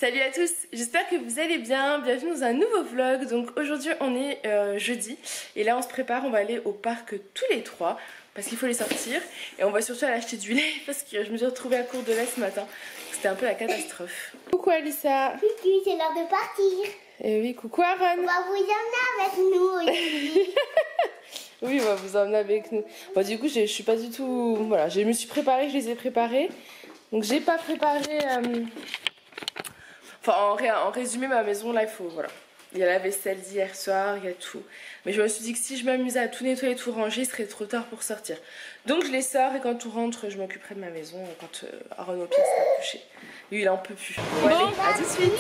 Salut à tous, j'espère que vous allez bien, bienvenue dans un nouveau vlog. Donc aujourd'hui on est jeudi et là on se prépare, on va aller au parc tous les trois parce qu'il faut les sortir et on va surtout aller acheter du lait parce que je me suis retrouvée à court de lait ce matin. C'était un peu la catastrophe. Coucou Alissa. Coucou, c'est l'heure de partir. Et oui, coucou Aaron. On va vous emmener avec nous aujourd'hui. Oui, on va vous emmener avec nous. Bon, du coup je suis pas du tout... Voilà, je me suis préparée, je les ai préparés. Donc j'ai pas préparé... Enfin, en résumé, ma maison, là, il faut, voilà. Il y a la vaisselle d'hier soir, il y a tout. Mais je me suis dit que si je m'amusais à tout nettoyer, tout ranger, ce serait trop tard pour sortir. Donc je les sors et quand on rentre, je m'occuperai de ma maison quand Aaron au pied sera couché. Lui, il en peut plus. Bon, allez, à tout de suite.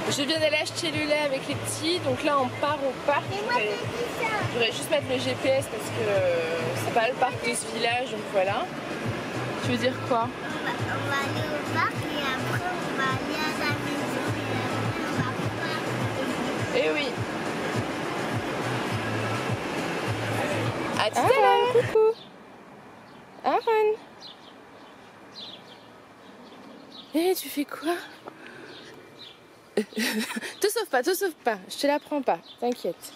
Je viens d'aller acheter le lait avec les petits, donc là, on part au parc. Je voudrais juste mettre le GPS parce que c'est pas le parc de ce village, donc voilà. Tu veux dire quoi? On va aller au parc et après on va aller à la maison et après on va pouvoir... Eh oui. À tout à l'heure. Coucou. Aaron. Eh, tu fais quoi? Te sauve pas, je te la prends pas, t'inquiète.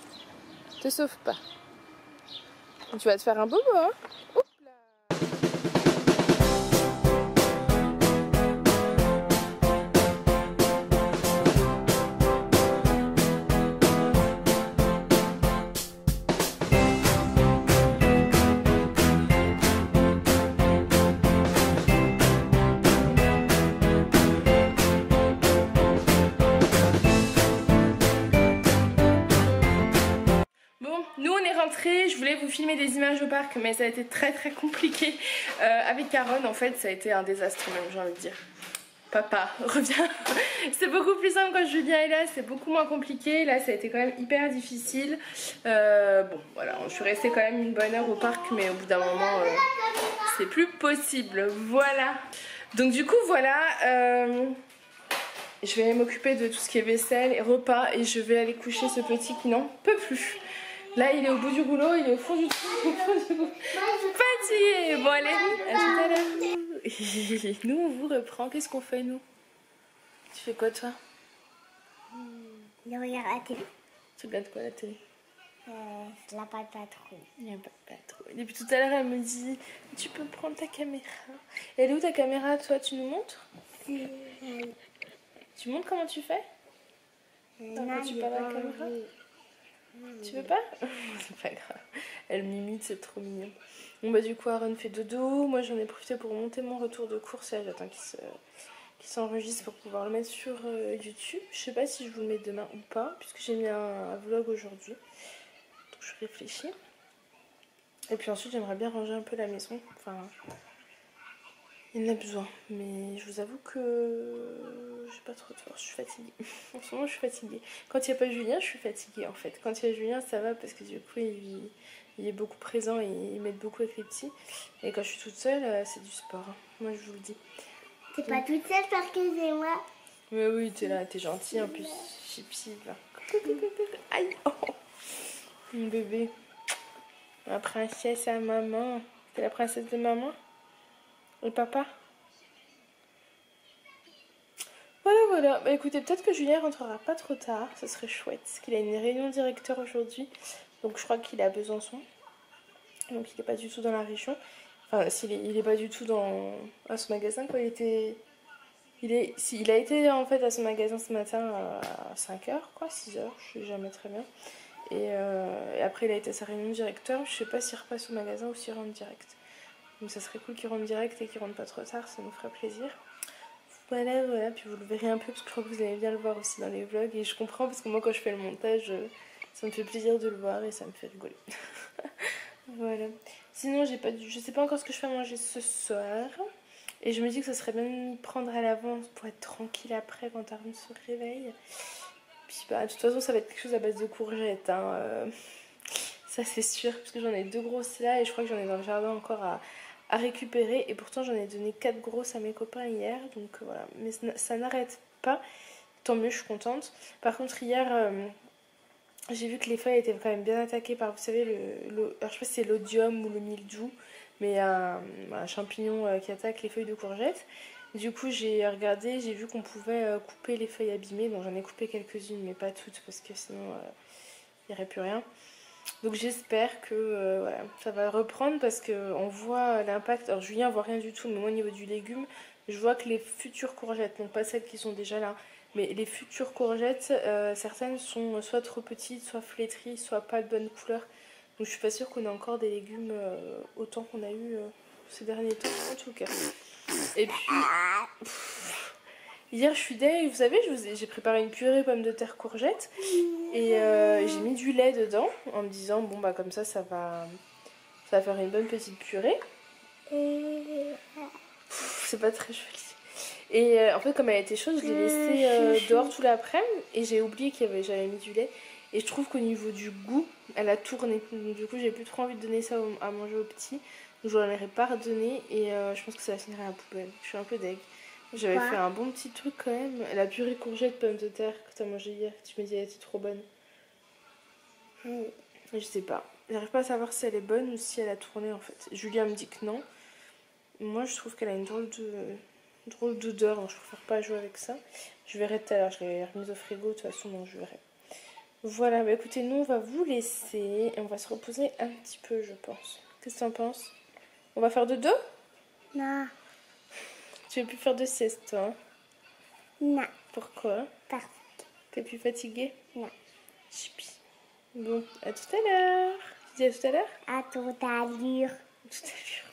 Te sauve pas. Tu vas te faire un bobo, hein? Oups là. Nous on est rentrés, je voulais vous filmer des images au parc mais ça a été très compliqué avec Aaron. En fait ça a été un désastre même, j'ai envie de dire. Papa, reviens. C'est beaucoup plus simple quand Julien est là, c'est beaucoup moins compliqué. Là ça a été quand même hyper difficile. Bon voilà, je suis restée quand même une bonne heure au parc mais au bout d'un moment c'est plus possible. Voilà. Donc du coup voilà, je vais m'occuper de tout ce qui est vaisselle et repas et je vais aller coucher ce petit qui n'en peut plus. Là, il est au bout du rouleau, il est au fond du trou. Fatigué. Bon, allez, à tout à l'heure. Nous, on vous reprend. Qu'est-ce qu'on fait, nous? Tu fais quoi, toi? Je regarde la télé. Tu regardes quoi, la télé? Je la parle pas trop. Il n'y a pas trop. Et depuis tout à l'heure, elle me dit, tu peux prendre ta caméra. Elle est où ta caméra, toi? Tu nous montres? Tu montres comment tu fais? Quand tu parles à la caméra? Tu veux pas? C'est pas grave. Elle m'imite, c'est trop mignon. Bon bah du coup Aaron fait dodo. Moi j'en ai profité pour monter mon retour de course. Là j'attends qu'il s'enregistre pour pouvoir le mettre sur YouTube. Je sais pas si je vous le mets demain ou pas, puisque j'ai mis un vlog aujourd'hui. Donc je réfléchis. Et puis ensuite j'aimerais bien ranger un peu la maison. Enfin, il en a besoin. Mais je vous avoue que j'ai pas trop de force, je suis fatiguée. En ce moment je suis fatiguée. Quand il n'y a pas Julien, je suis fatiguée en fait. Quand il y a Julien, ça va parce que du coup il est beaucoup présent et il m'aide beaucoup avec les petits. Et quand je suis toute seule, c'est du sport. Moi je vous le dis. T'es pas toute seule parce que c'est moi. Mais oui, t'es là, t'es gentille en plus. Chipi là. Aïe, oh. Mon bébé. Ma princesse à maman. T'es la princesse de maman? Et papa? Voilà. Bah écoutez, peut-être que Julien rentrera pas trop tard, ce serait chouette, parce qu'il a une réunion directeur aujourd'hui, donc je crois qu'il est à Besançon, donc il est pas du tout dans la région. Enfin, il est pas du tout à ce magasin, quoi. Il a été en fait à ce magasin ce matin à 5h, quoi, 6h, je sais jamais très bien. Et après il a été à sa réunion directeur, je sais pas s'il repasse au magasin ou s'il rentre direct. Donc ça serait cool qu'il rentre direct et qu'il rentre pas trop tard, ça nous ferait plaisir. Voilà, puis vous le verrez un peu parce que je crois que vous allez bien le voir aussi dans les vlogs. Et je comprends parce que moi quand je fais le montage, ça me fait plaisir de le voir et ça me fait rigoler. Voilà. Sinon je sais pas encore ce que je fais à manger ce soir. Et je me dis que ce serait bien de m'y prendre à l'avance pour être tranquille après quand Aaron se réveille. Puis bah de toute façon ça va être quelque chose à base de courgettes, hein. Ça c'est sûr, parce que j'en ai 2 grosses là et je crois que j'en ai dans le jardin encore à récupérer. Et pourtant j'en ai donné 4 grosses à mes copains hier, donc voilà. Mais ça n'arrête pas, tant mieux, je suis contente. Par contre hier, j'ai vu que les feuilles étaient quand même bien attaquées par, vous savez, alors je sais pas si c'est l'odium ou le mildiou, mais un champignon qui attaque les feuilles de courgettes. Du coup j'ai regardé, j'ai vu qu'on pouvait couper les feuilles abîmées. Donc j'en ai coupé quelques-unes mais pas toutes parce que sinon il n'y aurait plus rien. Donc j'espère que voilà, ça va reprendre parce qu'on voit l'impact. Alors Julien voit rien du tout, mais moi au niveau du légume, je vois que les futures courgettes, donc pas celles qui sont déjà là, mais les futures courgettes, certaines sont soit trop petites, soit flétries, soit pas de bonne couleur. Donc je suis pas sûre qu'on ait encore des légumes autant qu'on a eu ces derniers temps en tout cas. Et puis hier je suis deg, vous savez, j'ai préparé une purée pommes de terre courgettes et j'ai mis du lait dedans en me disant bon bah comme ça va faire une bonne petite purée. C'est pas très joli. Et en fait comme elle était chaude je l'ai laissée dehors tout l'après-midi et j'ai oublié j'avais mis du lait. Et je trouve qu'au niveau du goût, elle a tourné. Donc, du coup j'ai plus trop envie de donner ça à manger aux petits. Donc je n'en aurais pas redonné et je pense que ça finirait à la poubelle. Je suis un peu deg. J'avais fait un bon petit truc quand même. La purée courgette pommes de terre que tu as mangé hier, tu me dis elle était trop bonne. Je sais pas. J'arrive pas à savoir si elle est bonne ou si elle a tourné en fait. Julien me dit que non. Moi je trouve qu'elle a une drôle d'odeur, donc je préfère pas jouer avec ça. Je verrai tout à l'heure, je l'ai remise au frigo de toute façon, donc je verrai. Voilà, bah écoutez, nous on va vous laisser et on va se reposer un petit peu je pense. Qu'est-ce que tu en penses? On va faire de dos? Non. Tu veux plus faire de sieste toi hein? Non. Pourquoi? Parce T'es plus fatiguée? Non. Choupi. Bon, à tout à l'heure. Tu dis à tout à l'heure? À tout à l'heure. Tout à l'heure.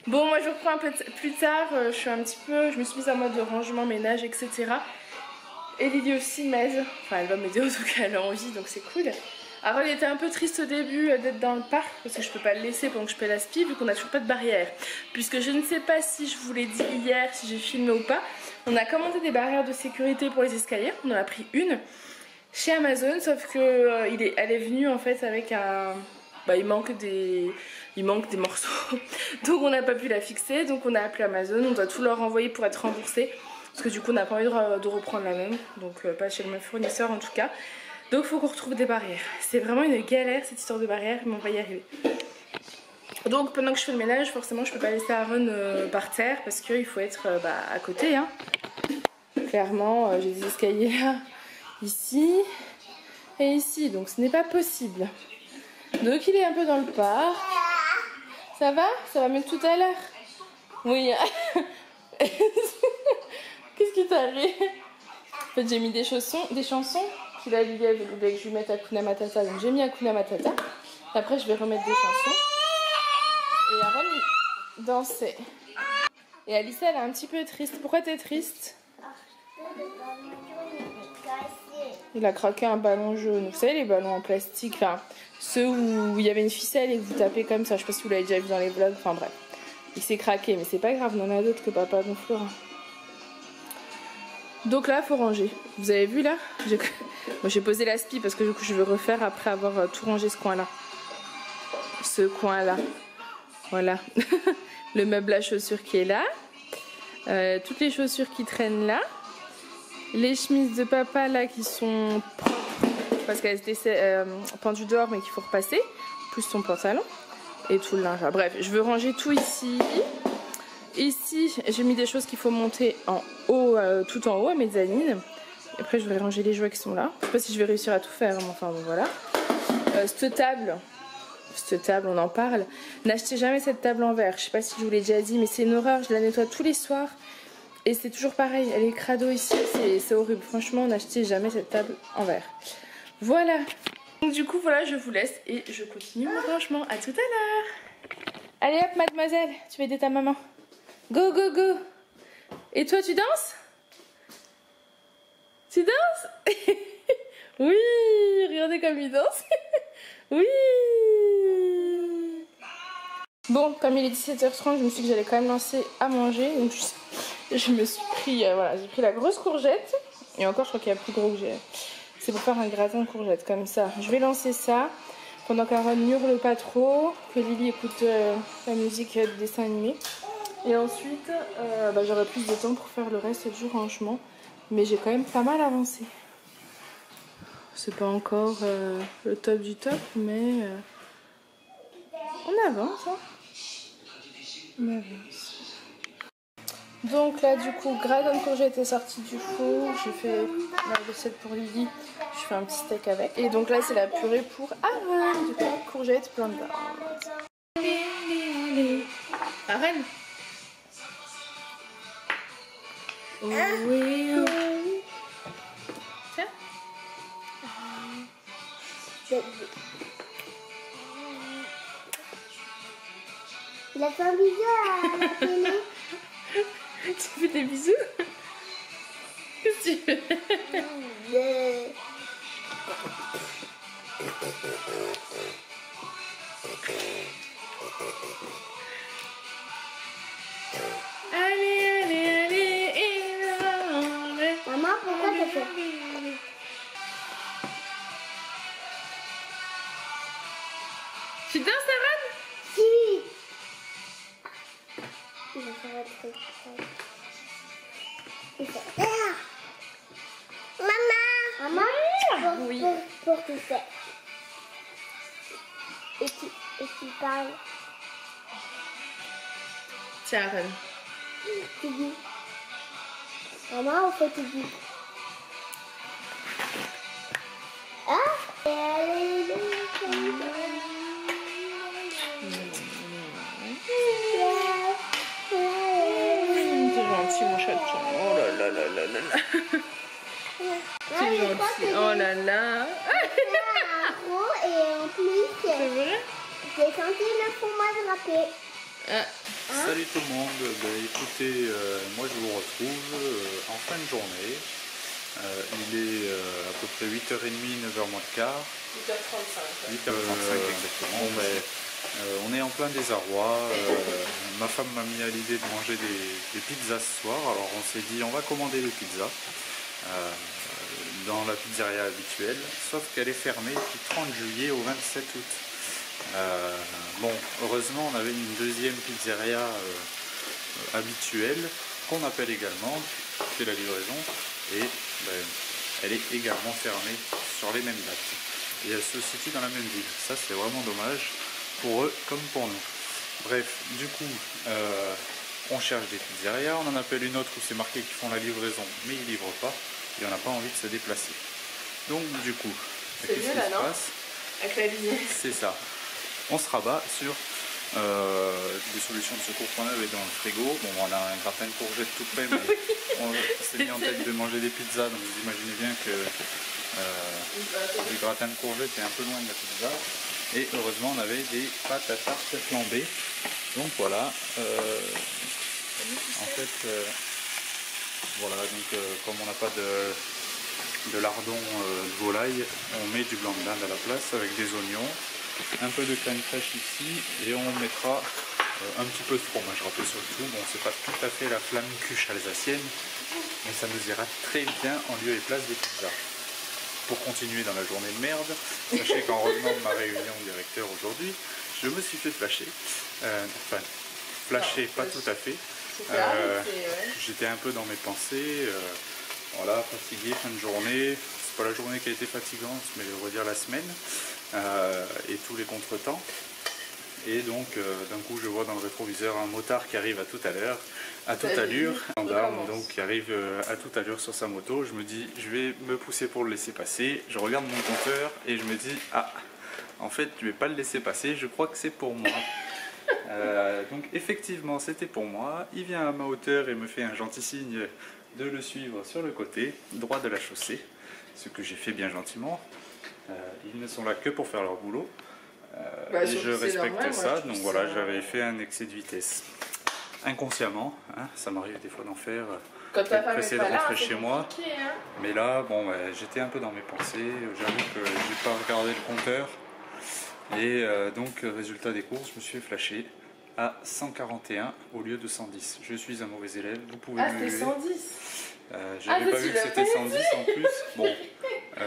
Bon, moi je reprends un peu plus tard. Je me suis mise en mode de rangement, ménage, etc. Et Lily aussi m'aide. Enfin, elle va m'aider en tout cas, elle a envie, donc c'est cool. Alors, elle était un peu triste au début d'être dans le parc parce que je peux pas le laisser pendant que je paie la spi vu qu'on a toujours pas de barrière. Puisque je ne sais pas si je vous l'ai dit hier, si j'ai filmé ou pas. On a commandé des barrières de sécurité pour les escaliers. On en a pris une chez Amazon, sauf que elle est venue en fait avec un... Bah, il manque des morceaux. Donc on n'a pas pu la fixer. Donc on a appelé Amazon. On doit tout leur envoyer pour être remboursé. Parce que du coup on n'a pas envie de reprendre la même. Donc pas chez le même fournisseur en tout cas. Donc il faut qu'on retrouve des barrières. C'est vraiment une galère cette histoire de barrières, mais on va y arriver. Donc pendant que je fais le ménage, forcément je peux pas laisser Aaron par terre parce qu'il faut être à côté. Hein. Clairement, j'ai des escaliers là, ici et ici. Donc ce n'est pas possible. Donc il est un peu dans le parc. Ça va? Ça va mieux que tout à l'heure? Oui. Qu'est-ce qui t'arrive? En fait j'ai mis des chansons. Puis là Lily voulait que je lui mette Hakuna Matata. Donc j'ai mis Hakuna Matata. Et après je vais remettre des chansons. Et Aaron il dansait. Et Alice elle est un petit peu triste. Pourquoi t'es triste? Il a craqué un ballon jaune. Vous savez les ballons en plastique, enfin ceux où il y avait une ficelle et que vous tapez comme ça. Je sais pas si vous l'avez déjà vu dans les vlogs. Enfin bref. Il s'est craqué mais c'est pas grave. On en a d'autres que papa gonflera. Donc là faut ranger. Vous avez vu là? Moi j'ai posé la spi parce que du coup je veux refaire après avoir tout rangé ce coin là. Ce coin là. Voilà. Le meuble à chaussures qui est là. Toutes les chaussures qui traînent là. Les chemises de papa là qui sont propres parce qu'elles étaient pendues dehors mais qu'il faut repasser. Plus son pantalon. Et tout le linge là. Bref, je veux ranger tout ici. Ici, j'ai mis des choses qu'il faut monter en haut, tout en haut à mezzanine. Après, je vais ranger les jouets qui sont là. Je sais pas si je vais réussir à tout faire, mais enfin bon, voilà. Cette table, on en parle. N'achetez jamais cette table en verre. Je sais pas si je vous l'ai déjà dit, mais c'est une horreur. Je la nettoie tous les soirs. Et c'est toujours pareil. Elle est crado ici. C'est horrible. Franchement, n'achetez jamais cette table en verre. Voilà. Donc, du coup, voilà, je vous laisse et je continue mon rangement. À tout à l'heure. Allez hop, mademoiselle. Tu vas aider ta maman. Go, go, go. Et toi, tu danses? Tu danses? Oui, regardez comme il danse. Oui. Bon, comme il est 17h30, je me suis dit que j'allais quand même lancer à manger. Donc je me suis pris, voilà, j'ai pris la grosse courgette. Et encore, je crois qu'il y a plus gros que j'ai. C'est pour faire un gratin de courgette comme ça. Je vais lancer ça pendant qu'Aaron hurle pas trop, que Lily écoute la musique du dessin animé. Et ensuite, j'aurai plus de temps pour faire le reste du rangement. Mais j'ai quand même pas mal avancé. C'est pas encore le top du top, mais on avance. Hein. On avance. Donc là du coup gratin de courgettes est sorti du four, j'ai fait la recette pour Lily, je fais un petit steak avec. Et donc là c'est la purée pour Aaron, du coup courgettes plein de base. Aaron. Oui. Tiens. Il a fait un bisou à la télé. Tu fais des bisous? Qu'est-ce que tu fais? Allez, allez, allez. Maman, pourquoi t'as fait? Tu danses, Aaron? Si. Il va faire un truc. Il fait... Ah. Maman. Maman. Oui. Pour tout faire. Et tu parles. Tiens, Aaron. Tu dis. Maman, on fait tu dis. Ah. T'es gentil, mon chaton. Oh là là là là là là. T'es gentil. Oh là là. Et en plus, C'est vrai? j'ai senti le fromage râpé. Ah. Salut tout le monde, écoutez, moi je vous retrouve en fin de journée. Il est à peu près 8h30, 9h moins de quart. 8h35. 8h35 exactement. On est en plein désarroi. Ma femme m'a mis à l'idée de manger des pizzas ce soir. Alors on s'est dit on va commander des pizzas dans la pizzeria habituelle. Sauf qu'elle est fermée du 30 juillet au 27 août. Bon, heureusement on avait une deuxième pizzeria habituelle qu'on appelle également, qui fait la livraison, et elle est également fermée sur les mêmes dates. Et elle se situe dans la même ville. Ça c'est vraiment dommage pour eux comme pour nous. Bref, du coup on cherche des pizzerias, on en appelle une autre où c'est marqué qu'ils font la livraison mais ils livrent pas et on n'a pas envie de se déplacer. Donc du coup, qu'est-ce qui se passe? Avec la visite. C'est ça. On se rabat sur des solutions de secours qu'on avait dans le frigo. Bon, on a un gratin de courgettes tout près, mais on s'est mis en tête de manger des pizzas, donc vous imaginez bien que le gratin de courgettes est un peu loin de la pizza. Et heureusement, on avait des pâtes à tarte flambées. Donc voilà. En fait, voilà. Donc comme on n'a pas de lardon de volaille, on met du blanc de dinde à la place avec des oignons. Un peu de crème fraîche ici et on mettra un petit peu de fromage râpé sur le tout. Bon, c'est pas tout à fait la flamme cuche alsacienne, mais ça nous ira très bien en lieu et place des pizzas. Pour continuer dans la journée de merde, sachez qu'en revenant de ma réunion directeur aujourd'hui, je me suis fait flasher. Enfin, flasher, pas tout à fait. J'étais un peu dans mes pensées. Voilà, fatigué, fin de journée. C'est pas la journée qui a été fatigante, mais on va dire la semaine. Et tous les contretemps. Et donc d'un coup je vois dans le rétroviseur un motard qui arrive à toute allure, gendarme donc qui arrive à toute allure sur sa moto. Je me dis je vais me pousser pour le laisser passer. Je regarde mon compteur et je me dis ah en fait je vais pas le laisser passer, je crois que c'est pour moi. Donc effectivement c'était pour moi. Il vient à ma hauteur et me fait un gentil signe de le suivre sur le côté droit de la chaussée, ce que j'ai fait bien gentiment. Ils ne sont là que pour faire leur boulot et je respecte normal, ça, donc voilà, j'avais fait un excès de vitesse inconsciemment, hein, ça m'arrive des fois d'en faire quand ta femme pressé est de pas rentrer là, chez moi, hein. Mais là bon j'étais un peu dans mes pensées, j'avoue que j'ai pas regardé le compteur et donc résultat des courses, je me suis fait flasher à 141 au lieu de 110. Je suis un mauvais élève, vous pouvez me c'était 110. j'avais pas vu que c'était 110 en plus. Bon,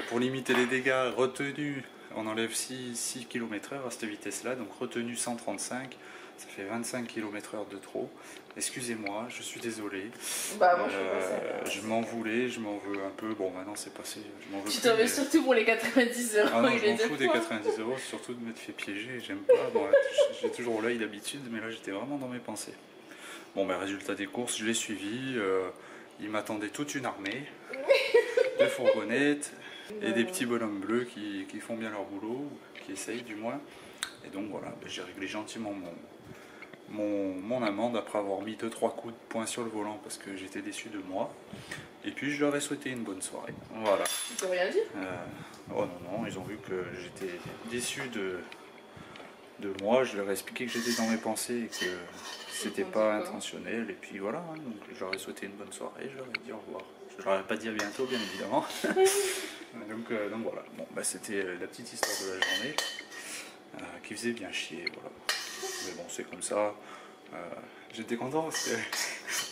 pour limiter les dégâts, retenu, on enlève 6 km/h à cette vitesse-là, donc retenu 135, ça fait 25 km/h de trop. Excusez-moi, je suis désolé. Bah, moi, je m'en voulais, je m'en veux un peu. Bon, maintenant c'est passé, je m'en veux plus. Tu t'en veux surtout pour les 90 €. Ah non, je m'en fous des 90 €, surtout de m'être fait piéger, j'aime pas. Bon, j'ai toujours l'œil d'habitude, mais là j'étais vraiment dans mes pensées. Bon, ben, résultat des courses, je l'ai suivi. Il m'attendait toute une armée de fourgonnettes et des petits bonhommes bleus qui font bien leur boulot, qui essayent du moins. Et donc voilà, ben, j'ai réglé gentiment mon amende après avoir mis 2-3 coups de poing sur le volant parce que j'étais déçu de moi. Et puis je leur ai souhaité une bonne soirée. Voilà. Tu peux rien dire? Oh non, ils ont vu que j'étais déçu de moi. Je leur ai expliqué que j'étais dans mes pensées et que c'était pas intentionnel. Et puis voilà, hein, donc je leur ai souhaité une bonne soirée, je leur ai dit au revoir. Je leur ai pas dit à bientôt, bien évidemment. donc voilà, bon, bah, c'était la petite histoire de la journée qui faisait bien chier. Voilà. Mais bon, c'est comme ça. J'étais content parce que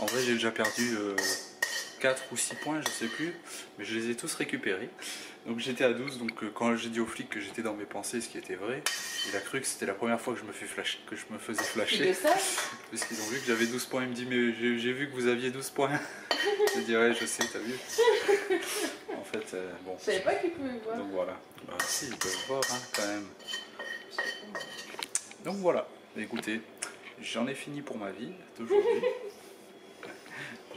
en vrai, j'ai déjà perdu 4 ou 6 points, je sais plus, mais je les ai tous récupérés. Donc j'étais à 12, donc quand j'ai dit au flic que j'étais dans mes pensées, ce qui était vrai, il a cru que c'était la première fois que je me faisais flasher. Parce qu'ils ont vu que j'avais 12 points, il me dit mais j'ai vu que vous aviez 12 points. Je dis ouais, je sais, t'as vu. En fait, bon. Je savais pas qu'ils pouvaient voir. Donc voilà. Bah si, ils peuvent voir hein, quand même. Donc voilà, écoutez, j'en ai fini pour ma vie d'aujourd'hui.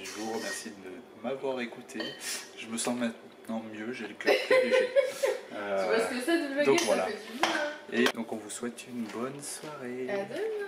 Je vous remercie de m'avoir écouté. Je me sens maintenant mieux, j'ai le cœur plus léger. Tu vois ce que c'est de vlogger, donc ça voilà. fait du bien. Et donc on vous souhaite une bonne soirée. À demain.